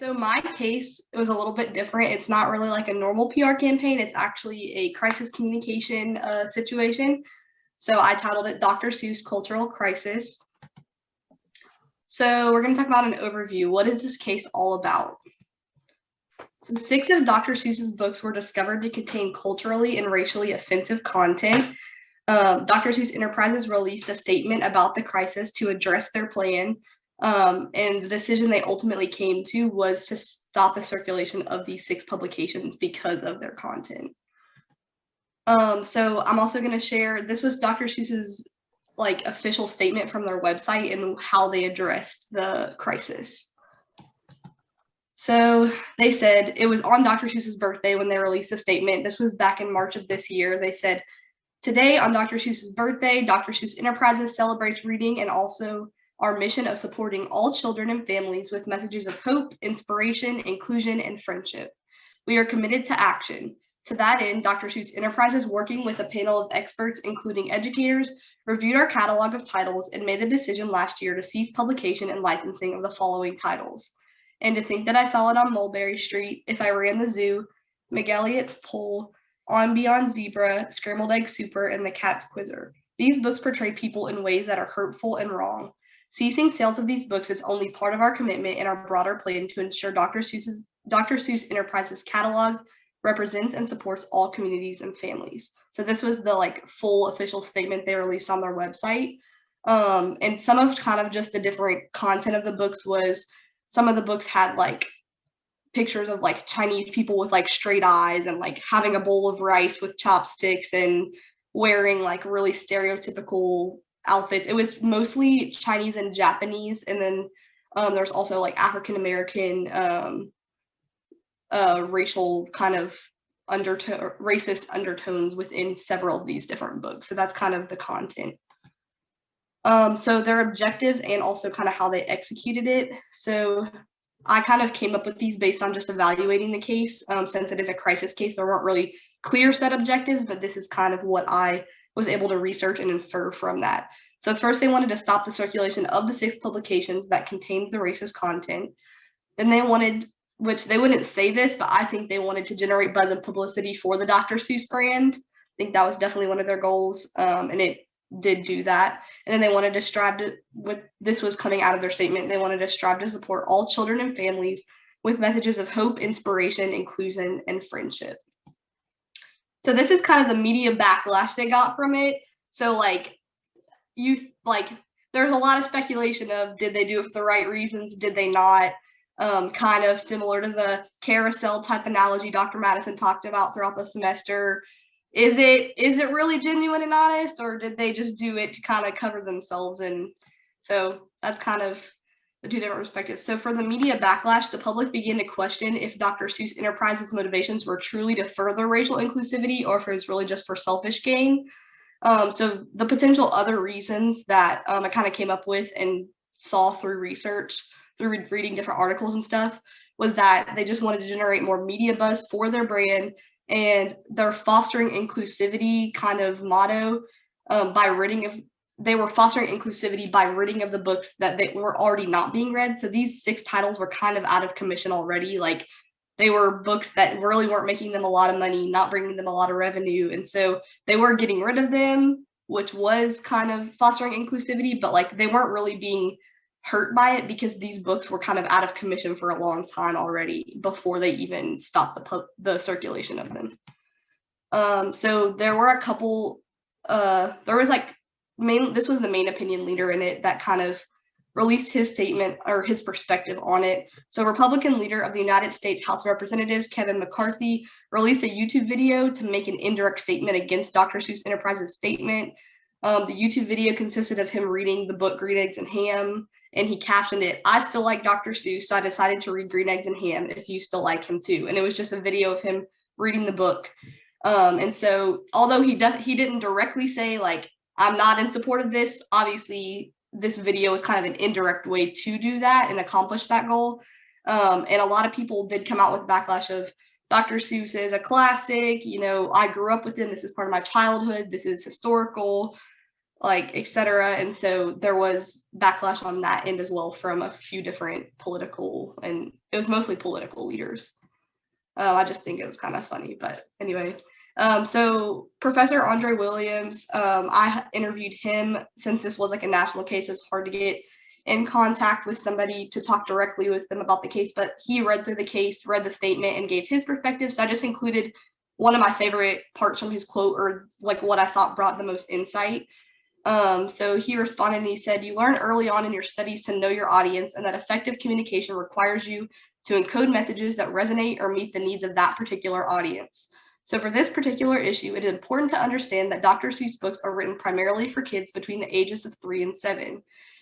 So my case, it was a little bit different. It's not really like a normal PR campaign. It's actually a crisis communication situation. So I titled it Dr. Seuss Cultural Crisis. So we're going to talk about an overview. What is this case all about? So 6 of Dr. Seuss's books were discovered to contain culturally and racially offensive content. Dr. Seuss Enterprises released a statement about the crisis to address their plan. And the decision they ultimately came to was to stop the circulation of these 6 publications because of their content. So I'm also going to share, this was Dr. Seuss's official statement from their website and how they addressed the crisis. So they said it was on Dr. Seuss's birthday when they released the statement. This was back in March of this year. They said, "Today on Dr. Seuss's birthday, Dr. Seuss Enterprises celebrates reading and also our mission of supporting all children and families with messages of hope, inspiration, inclusion, and friendship. We are committed to action. To that end, Dr. Seuss Enterprises, working with a panel of experts, including educators, reviewed our catalog of titles and made the decision last year to cease publication and licensing of the following titles. And to think that I saw it on Mulberry Street, If I Ran the Zoo, McElligot's Pole, On Beyond Zebra, Scrambled Egg Super, and The Cat's Quizzer. These books portray people in ways that are hurtful and wrong. Ceasing sales of these books is only part of our commitment and our broader plan to ensure Dr. Seuss Enterprises catalog represents and supports all communities and families." So this was the full official statement they released on their website. And some of kind of just the different content of the books was, some of the books had pictures of Chinese people with straight eyes and having a bowl of rice with chopsticks and wearing really stereotypical outfits. It was mostly Chinese and Japanese, and then there's also African American racial kind of racist undertones within several of these different books. So that's kind of the content. So their objectives and also kind of how they executed it. So I kind of came up with these based on just evaluating the case. Since it is a crisis case, there weren't really clear set objectives, but this is kind of what I was able to research and infer from that. So first, they wanted to stop the circulation of the 6 publications that contained the racist content. Then they wanted, which they wouldn't say this, but I think they wanted to generate buzz and publicity for the Dr. Seuss brand. I think that was definitely one of their goals, and it did do that. And then they wanted to strive to, this was coming out of their statement, they wanted to strive to support all children and families with messages of hope, inspiration, inclusion, and friendship. So this is kind of the media backlash they got from it. So there's a lot of speculation of, did they do it for the right reasons? Did they not? Kind of similar to the carousel type analogy Dr. Madison talked about throughout the semester. Is it really genuine and honest, or did they just do it to kind of cover themselves? And so that's kind of the 2 different perspectives. So for the media backlash, the public began to question if Dr. Seuss Enterprises' motivations were truly to further racial inclusivity or if it was really just for selfish gain. So the potential other reasons that I kind of came up with and saw through research, through reading different articles and stuff, was that they just wanted to generate more media buzz for their brand, and their fostering inclusivity kind of motto they were fostering inclusivity by ridding of the books that they were already not being read. So these 6 titles were kind of out of commission already. They were books that really weren't making them a lot of money, not bringing them a lot of revenue. And so they were getting rid of them, which was kind of fostering inclusivity, but they weren't really being hurt by it because these books were kind of out of commission for a long time already before they even stopped the circulation of them. So there were a couple, there was this was the main opinion leader in it that kind of released his statement or his perspective on it. So Republican leader of the United States House of Representatives, Kevin McCarthy, released a YouTube video to make an indirect statement against Dr. Seuss Enterprises' statement. The YouTube video consisted of him reading the book Green Eggs and Ham, and he captioned it, "I still like Dr. Seuss, so I decided to read Green Eggs and Ham if you still like him too." And it was just a video of him reading the book. And so although he didn't directly say I'm not in support of this, obviously this video is kind of an indirect way to do that and accomplish that goal. And a lot of people did come out with backlash of, Dr. Seuss is a classic, I grew up with him, this is part of my childhood, this is historical. like etc. And so there was backlash on that end as well from a few different political, and it was mostly political leaders. I just think it was kind of funny, but anyway. So Professor Andre Williams, I interviewed him since this was like a national case. It was hard to get in contact with somebody to talk directly with them about the case, but he read through the case, read the statement, and gave his perspective. So I just included one of my favorite parts from his quote, or like what I thought brought the most insight. So he responded and he said, "You learn early on in your studies to know your audience, and that effective communication requires you to encode messages that resonate or meet the needs of that particular audience. So for this particular issue, it is important to understand that Dr. Seuss books are written primarily for kids between the ages of 3 and 7.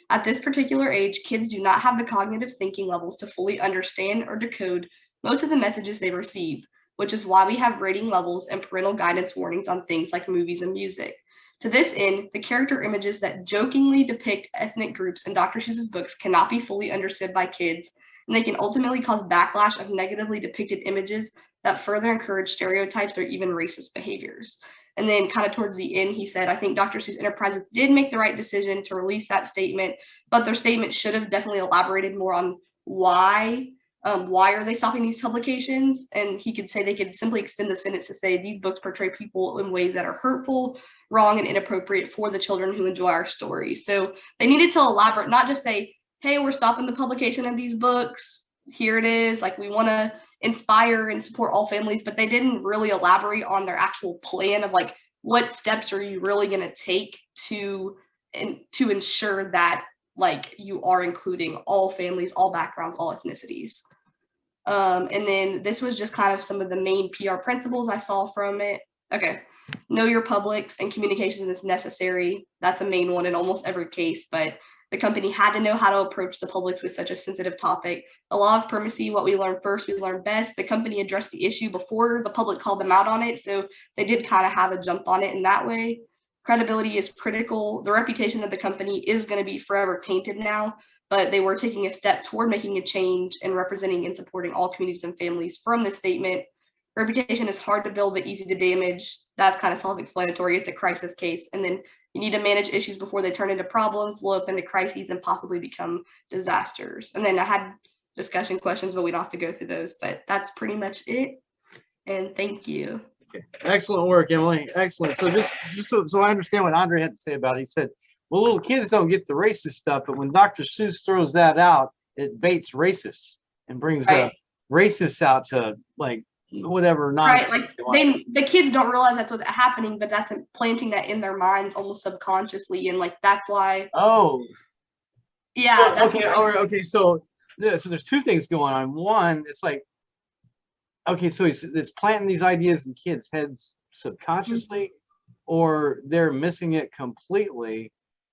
At this particular age, kids do not have the cognitive thinking levels to fully understand or decode most of the messages they receive, which is why we have rating levels and parental guidance warnings on things like movies and music. To this end, the character images that jokingly depict ethnic groups in Dr. Seuss's books cannot be fully understood by kids, and they can ultimately cause backlash of negatively depicted images that further encourage stereotypes or even racist behaviors." And then kind of towards the end, he said, "I think Dr. Seuss Enterprises did make the right decision to release that statement, but their statement should have definitely elaborated more on why are they stopping these publications?" And he could say they could simply extend the sentence to say, "These books portray people in ways that are hurtful, wrong, and inappropriate for the children who enjoy our stories." So they needed to elaborate, not just say, "Hey, we're stopping the publication of these books. Here it is. Like, we want to inspire and support all families," but they didn't really elaborate on their actual plan of like, what steps are you really going to take to ensure that like you are including all families, all backgrounds, all ethnicities. And then this was just kind of some of the main PR principles I saw from it. Okay. Know your publics and communication is necessary. That's a main one in almost every case, but the company had to know how to approach the publics with such a sensitive topic. The law of primacy, what we learn first, we learn best. The company addressed the issue before the public called them out on it, so they did kind of have a jump on it in that way. Credibility is critical. The reputation of the company is going to be forever tainted now, but they were taking a step toward making a change and representing and supporting all communities and families from this statement. Reputation is hard to build but easy to damage. That's kind of self-explanatory. It's a crisis case. And then you need to manage issues before they turn into problems, blow up into crises, and possibly become disasters. And then I had discussion questions, but we don't have to go through those. But that's pretty much it. And thank you. Okay. Excellent work, Emily. Excellent. So just so I understand what Andre had to say about it, he said, well, little kids don't get the racist stuff, but when Dr. Seuss throws that out, it baits racists and brings racists out to like whatever nonsense. Right, like the kids don't realize that's what's happening, but that's planting that in their minds almost subconsciously, and like that's why. Oh. Yeah. So, okay. All right. Okay. So there's two things going on. One, it's like, okay, so it's planting these ideas in kids' heads subconsciously, or they're missing it completely.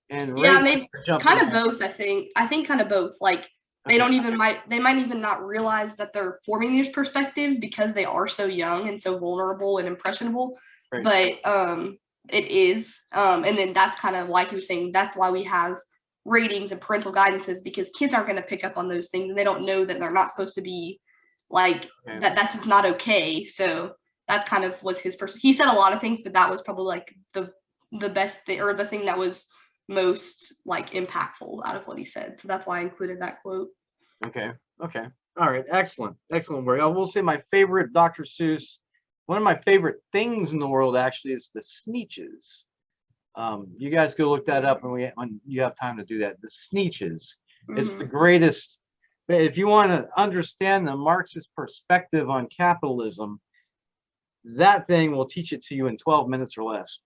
And yeah, maybe kind of both. I think kind of both. Like they don't even they might even not realize that they're forming these perspectives because they are so young and so vulnerable and impressionable. Right. But it is, and then that's kind of like you were saying. That's why we have ratings and parental guidances, because kids aren't going to pick up on those things, and they don't know that they're not supposed to be like that's not okay. So that's kind of was his he said a lot of things, but that was probably like the best thing, or the thing that was most like impactful out of what he said. So that's why I included that quote. Okay. All right. Excellent work. I will say my favorite Dr. Seuss, one of my favorite things in the world actually is the Sneetches. You guys go look that up when you have time to do that. The Sneetches. It's the greatest. If you want to understand the Marxist perspective on capitalism, that thing will teach it to you in 12 minutes or less.